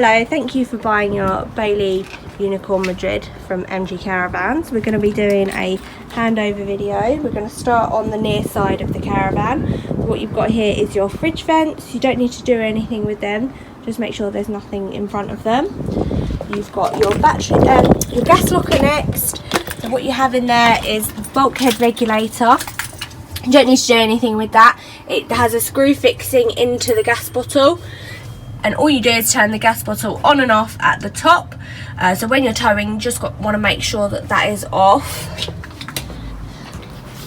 Hello, thank you for buying your Bailey Unicorn Madrid from MG Caravans. We're going to be doing a handover video. We're going to start on the near side of the caravan. So what you've got here is your fridge vents. You don't need to do anything with them, just make sure there's nothing in front of them. You've got your battery, your gas locker next. So what you have in there is the bulkhead regulator. You don't need to do anything with that. It has a screw fixing into the gas bottle, and all you do is turn the gas bottle on and off at the top. So when you're towing, you just want to make sure that that is off.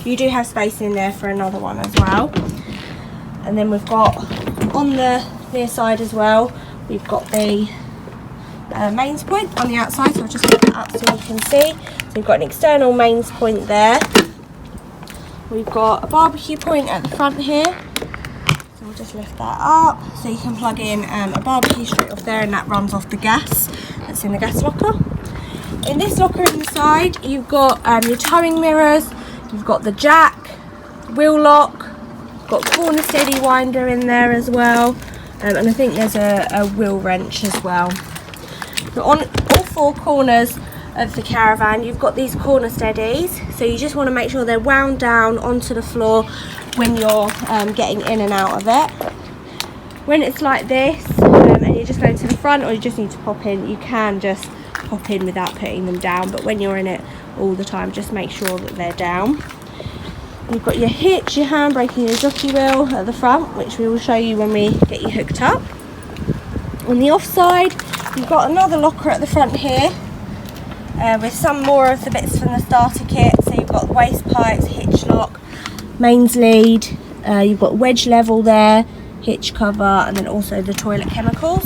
You do have space in there for another one as well. And then we've got on the near side as well, we've got the mains point on the outside. So I'll just put that up so you can see. So we've got an external mains point there. We've got a barbecue point at the front here. So we'll just lift that up so you can plug in a barbecue straight off there, and that runs off the gas that's in the gas locker. In this locker inside, you've got your towing mirrors, you've got the jack, wheel lock, got corner steady winder in there as well, and I think there's a wheel wrench as well. So on all four corners of the caravan, you've got these corner steadies, so you just want to make sure they're wound down onto the floor when you're getting in and out of it. When it's like this and you're just going to the front, or you just need to pop in, you can just pop in without putting them down, but when you're in it all the time, just make sure that they're down. You've got your hitch, your handbrake and your jockey wheel at the front, which we will show you when we get you hooked up. On the off side, you've got another locker at the front here, with some more of the bits from the starter kit. So you've got waste pipes, hitch lock, mains lead, you've got wedge level there, hitch cover, and then also the toilet chemicals.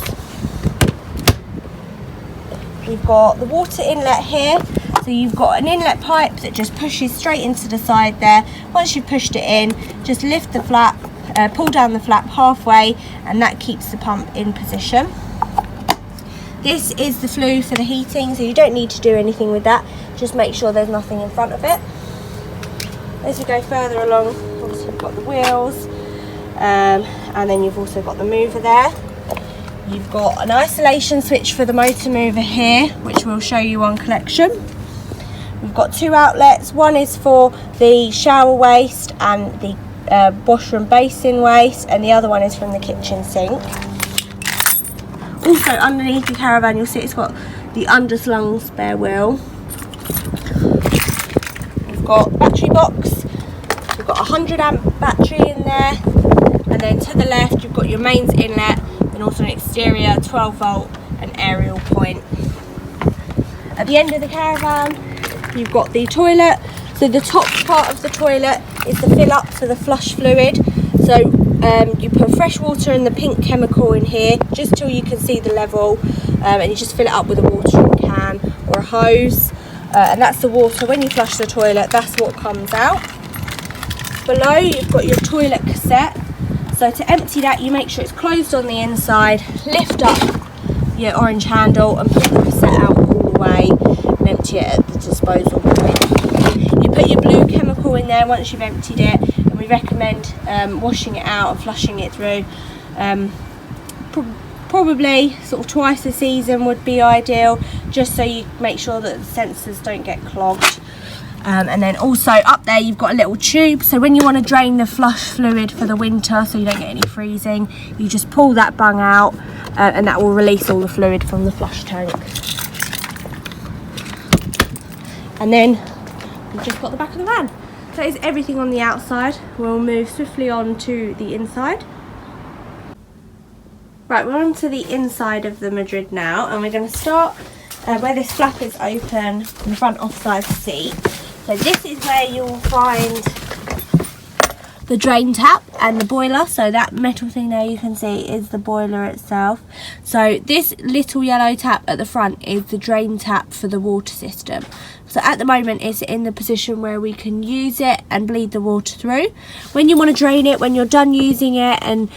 You've got the water inlet here, so you've got an inlet pipe that just pushes straight into the side there. Once you've pushed it in, just lift the flap, pull down the flap halfway, and that keeps the pump in position. This is the flue for the heating, so you don't need to do anything with that. Just make sure there's nothing in front of it. As you go further along, obviously you've got the wheels, and then you've also got the mover there. You've got an isolation switch for the motor mover here, which we'll show you on collection. We've got two outlets. One is for the shower waste and the washroom basin waste, and the other one is from the kitchen sink. Also underneath the caravan, you'll see it's got the underslung spare wheel. We've got battery box. We've got a 100 amp battery in there, and then to the left you've got your mains inlet, and also an exterior 12 volt and aerial point. At the end of the caravan, you've got the toilet. So the top part of the toilet is the fill up for the flush fluid. So you put fresh water and the pink chemical in here just till you can see the level, and you just fill it up with a watering can or a hose, and that's the water. When you flush the toilet, that's what comes out. Below you've got your toilet cassette. So to empty that, you make sure it's closed on the inside, lift up your orange handle and pull the cassette out all the way and empty it at the disposal point. You put your blue chemical in there once you've emptied it, and we recommend washing it out and flushing it through. Probably sort of twice a season would be ideal, just so you make sure that the sensors don't get clogged. And then also up there you've got a little tube, so when you want to drain the flush fluid for the winter so you don't get any freezing, you just pull that bung out, and that will release all the fluid from the flush tank. And then we've just got the back of the van. So that is everything on the outside. We'll move swiftly on to the inside. Right, we're on to the inside of the Madrid now, and we're going to start where this flap is open in the front offside seat. So this is where you'll find the drain tap and the boiler. So that metal thing there you can see is the boiler itself. So this little yellow tap at the front is the drain tap for the water system. So at the moment it's in the position where we can use it and bleed the water through. When you want to drain it, when you're done using it and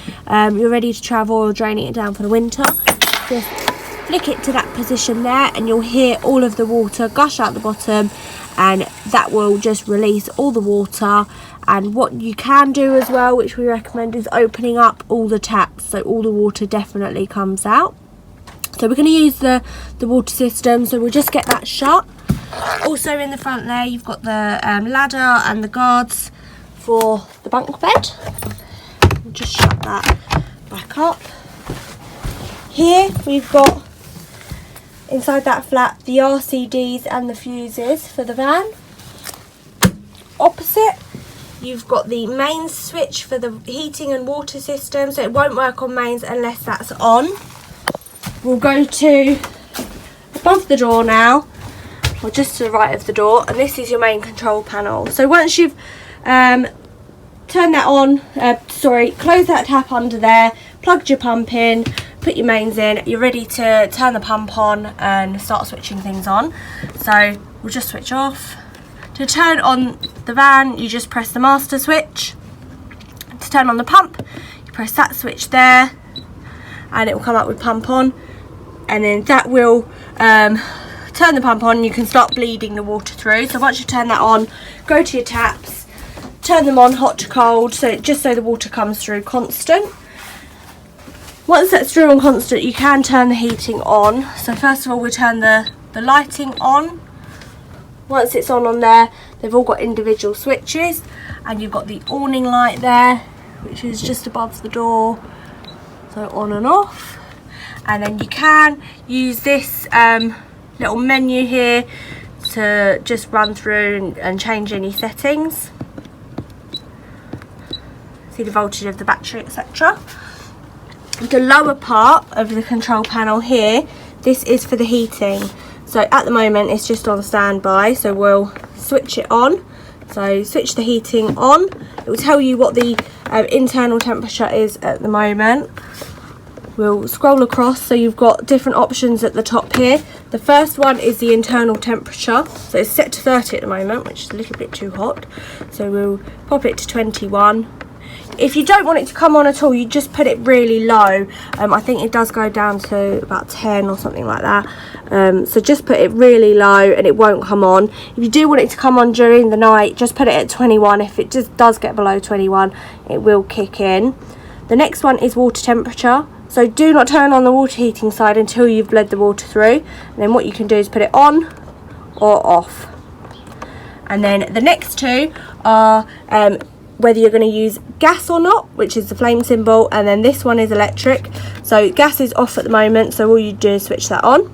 you're ready to travel or draining it down for the winter, just flick it to that position there and you'll hear all of the water gush out the bottom, and that will just release all the water. And what you can do as well, which we recommend, is opening up all the taps so all the water definitely comes out. So we're going to use the water system, so we'll just get that shut. Also in the front there you've got the ladder and the guards for the bunk bed. We'll just shut that back up. Here we've got inside that flap the RCDs and the fuses for the van. Opposite you've got the mains switch for the heating and water system, so it won't work on mains unless that's on. We'll go to above the door now, or just to the right of the door, and this is your main control panel. So once you've turned that on, close that tap under there, plugged your pump in, put your mains in, you're ready to turn the pump on and start switching things on. So we'll just switch off. To turn on the van, you just press the master switch. To turn on the pump, you press that switch there, and it will come up with pump on, and then that will turn the pump on. You can start bleeding the water through. So once you turn that on, go to your taps, turn them on hot to cold, so the water comes through constant. Once that's through on constant, you can turn the heating on. So first of all, we turn the lighting on. Once it's on there, they've all got individual switches, and you've got the awning light there, which is just above the door, so on and off. And then you can use this little menu here to just run through and change any settings. See the voltage of the battery, etc. The lower part of the control panel here, this is for the heating. So at the moment it's just on standby, so we'll switch it on. So switch the heating on. It will tell you what the internal temperature is at the moment. We'll scroll across, so you've got different options at the top here. The first one is the internal temperature. So it's set to 30 at the moment, which is a little bit too hot. So we'll pop it to 21. If you don't want it to come on at all, you just put it really low. I think it does go down to about 10 or something like that. So just put it really low and it won't come on. If you do want it to come on during the night, just put it at 21. If it just does get below 21, it will kick in. The next one is water temperature. So do not turn on the water heating side until you've bled the water through. And then what you can do is put it on or off. And then the next two are whether you're going to use gas or not, which is the flame symbol, and then this one is electric. So gas is off at the moment, so all you do is switch that on.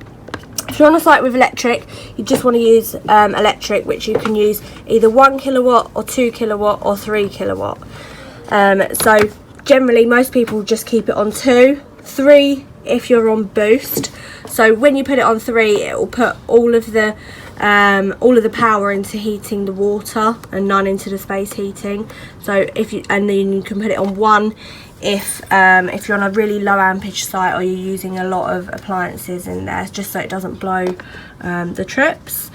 If you're on a site with electric, you just want to use electric, which you can use either 1 kilowatt or 2 kilowatt or 3 kilowatt. So generally most people just keep it on 2, 3 if you're on boost. So when you put it on 3, it will put all of the power into heating the water and none into the space heating. So and then you can put it on 1 if you're on a really low ampage site or you're using a lot of appliances in there, just so it doesn't blow the trips.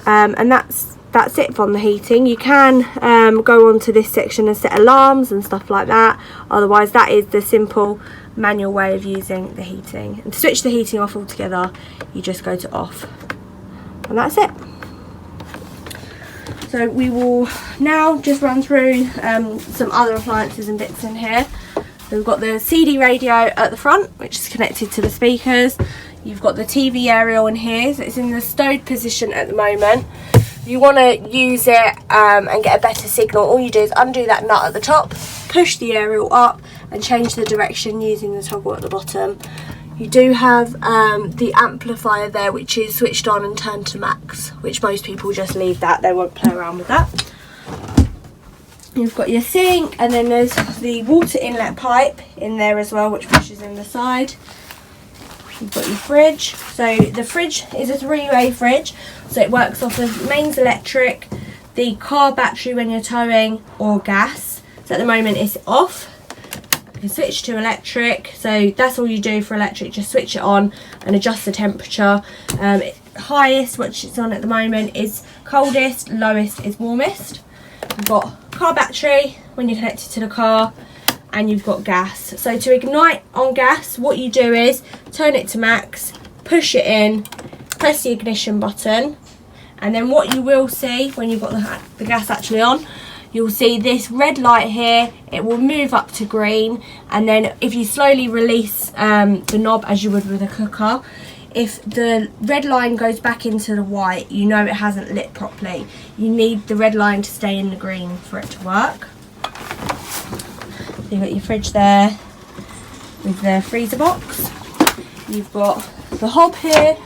And that's it from the heating. You can go on to this section and set alarms and stuff like that. Otherwise, that is the simple manual way of using the heating. And to switch the heating off altogether, you just go to off. And that's it. So we will now just run through some other appliances and bits in here. So we've got the CD radio at the front, which is connected to the speakers. You've got the TV aerial in here, so it's in the stowed position at the moment. If you want to use it and get a better signal, all you do is undo that nut at the top, push the aerial up and change the direction using the toggle at the bottom. You do have the amplifier there, which is switched on and turned to max, which most people just leave that, they won't play around with that. You've got your sink, and then there's the water inlet pipe in there as well, which pushes in the side. You've got your fridge. So the fridge is a 3-way fridge, so it works off of mains electric, the car battery when you're towing, or gas. So at the moment it's off. You can switch to electric, so that's all you do for electric, just switch it on and adjust the temperature. Highest, which it's on at the moment, is coldest, lowest is warmest. You've got car battery when you're connected to the car, and you've got gas. So to ignite on gas, what you do is turn it to max, push it in, press the ignition button, and then what you will see when you've got the gas actually on, you'll see this red light here. It will move up to green, and then if you slowly release the knob as you would with a cooker, if the red line goes back into the white, you know it hasn't lit properly. You need the red line to stay in the green for it to work. So you've got your fridge there with the freezer box. You've got the hob here.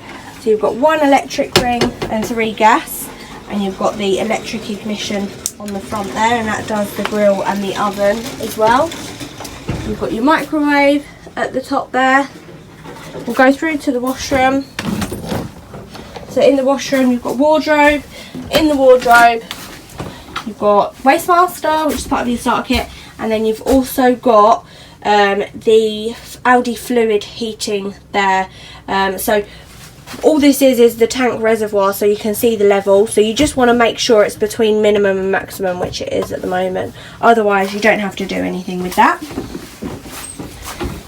So you've got 1 electric ring and 3 gas, and you've got the electric ignition on the front there, and that does the grill and the oven as well. You've got your microwave at the top there. We'll go through to the washroom. So in the washroom you've got wardrobe. In the wardrobe you've got Wastemaster, which is part of your starter kit, and then you've also got the Aldi fluid heating there. So all this is the tank reservoir, so you can see the level. So you just want to make sure it's between minimum and maximum, which it is at the moment. Otherwise you don't have to do anything with that.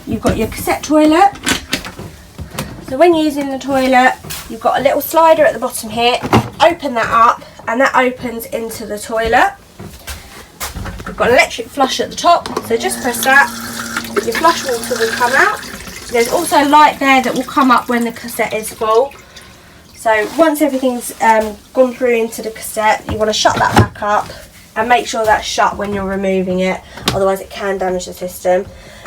You've got your cassette toilet. So when you're using the toilet, you've got a little slider at the bottom here. Open that up, and that opens into the toilet. You've got an electric flush at the top, so just press that. Your flush water will come out. There's also a light there that will come up when the cassette is full. So once everything's gone through into the cassette, you want to shut that back up and make sure that's shut when you're removing it, otherwise it can damage the system.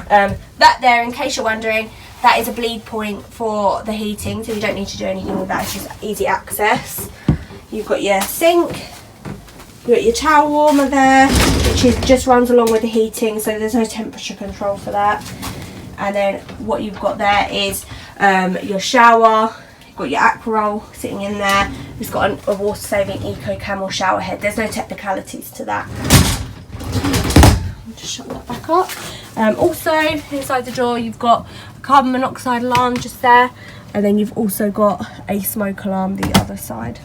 That there, in case you're wondering, that is a bleed point for the heating, so you don't need to do anything with that, it's just easy access. You've got your sink, you've got your towel warmer there, which just runs along with the heating, so there's no temperature control for that. And then what you've got there is your shower. You've got your aqua roll sitting in there. It's got a water saving Eco Camel shower head. There's no technicalities to that. I'll just shut that back up. Also inside the door you've got a carbon monoxide alarm just there, and then you've also got a smoke alarm the other side.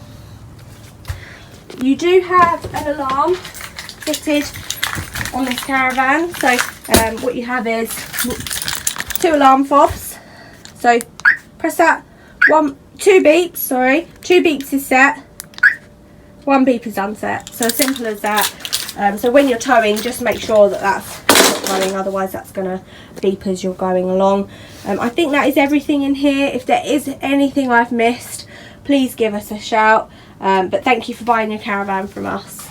You do have an alarm fitted on this caravan, so what you have is 2 alarm fobs. So press that, 2 beeps, 2 beeps is set, 1 beep is unset. So as simple as that. So when you're towing, just make sure that that's not running, otherwise that's going to beep as you're going along. I think that is everything in here. If there is anything I've missed, please give us a shout. But thank you for buying your caravan from us.